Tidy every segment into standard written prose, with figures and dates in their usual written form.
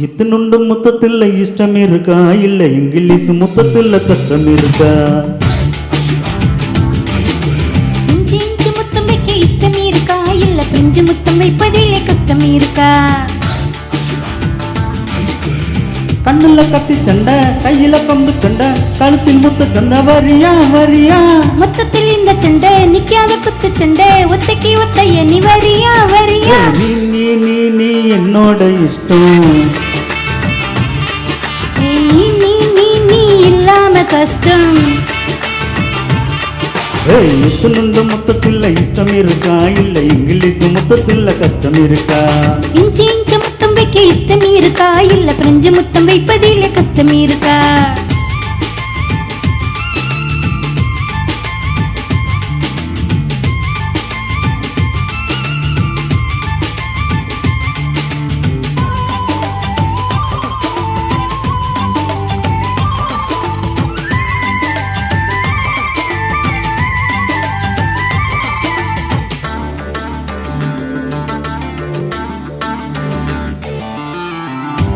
இத்தனுண்டு முத்தத்தில் இஷ்டம் இருக்கா இல்ல இங்கிலீஷ் முத்தத்தில் கஷ்டம் இருக்கா? இஞ்சி இஞ்சி முத்தம் வைக்க இஷ்டம் இருக்கா இல்ல பிஞ்சு முத்தம் வைப்பதிலே கஷ்டம் இருக்கா? கண்ணுல கத்தி சண்டை கையில கம்பு சண்டை கழுத்தில் முத்த சண்டை வரியா வரியா? மொத்தத்தில் இந்த சண்டை நிக்காத குத்து சண்டை ஒத்தைக்கு ஒத்தைய நீ வரியா வரியா? நீ நீ நீ நீ என்னோட இஷ்டம், நீ நீ நீ நீ இல்லாம கஷ்டம். இத்தனுண்டு முத்தத்தில் இஷ்டம் இருக்கா இல்ல இங்கிலீஷ் முத்தத்தில் கஷ்டம் இருக்கா? இஞ்சி இஞ்சி முத்தம் வைக்க இஷ்டம் இருக்கா இல்ல பிரெஞ்சு முத்தம் வைப்பதிலே கஷ்டம் இருக்கா?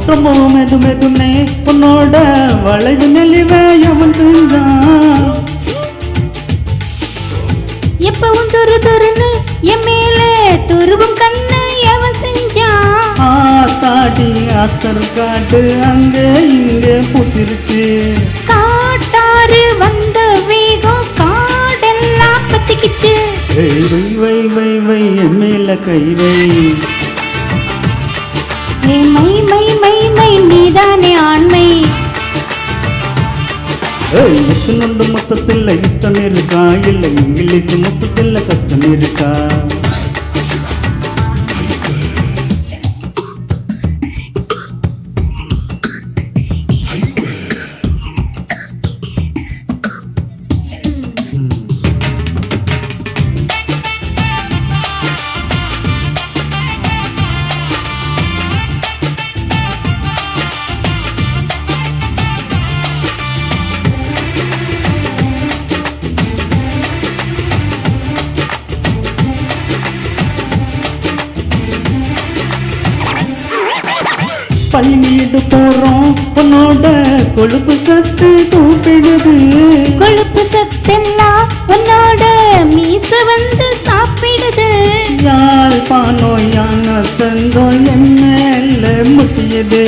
ரொம்ப மெது மெதுனே உன்னோட வளைவு நெளிவே அவன் செஞ்சான். எப்பவும் துரு துருன்னு என் மேல துருவும் கண்ணு எவன் செஞ்சான்? ஆத்தாடி அத்தர் காட்டு அங்கே இங்கே புத்திருச்சு. காட்டாறு வந்த வேகம் காடெல்லாம் பத்திக்கிச்சு. வை வை வை வை என் மேல கை வை. மை மை மை மை நீதானே ஆண்மை. இத்தனுண்டு மொத்தத்தில் இஷ்டம் இருக்கா இல்ல இங்கிலீஷ் மொத்தத்தில் கஷ்டம் இருக்கா? பள்ளிமீடு போறோம் உன்னோட கொழுப்பு சத்து கூப்பிடுது. கொழுப்பு சத்தெல்லாம் உன்னோட மீச வந்து சாப்பிடுது. யாழ்ப்பாணோ யான தந்தோ என் மேல முட்டியது.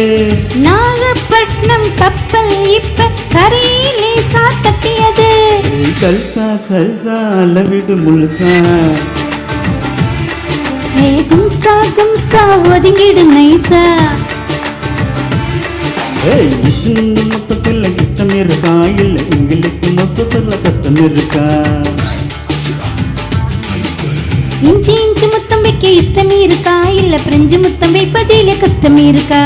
நாகப்பட்டினம் கப்பல் இப்ப கரையிலே சாத்தட்டியது. சல்சா சல்சா அளவிடு முழுசா. கும்சா கும்சா ஒதுங்கிடு நைசா. இத்தனுண்டு மொத்தத்தில் இஷ்டம் இருக்கா இல்ல இங்கிலீஷ் மொத்தத்தில் கஷ்டம் இருக்கா? இஞ்சி இஞ்சி முத்தம் வைக்க இஷ்டம் இருக்கா இல்ல பிரெஞ்சு முத்தம் வைப்பதிலே கஷ்டம் இருக்கா?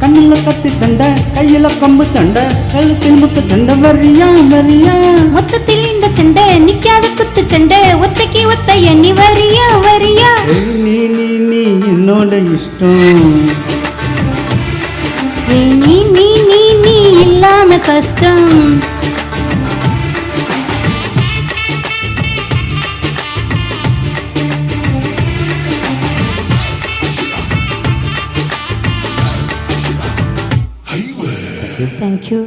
கண்ணுல கத்தி சண்டை கையில கம்பு சண்டை கழுத்தில் முத்த சண்டை வரியா வரியா? மொத்தத்தில் இந்த சண்டை நிக்காத குத்து சண்டை ஒத்தைக்கு ஒத்தைய நீ வரியா வரியா? நீ நீ நீ என்னோட இஷ்டம், நீ நீ நீ நீ இல்லாம கஷ்டம். Thank you.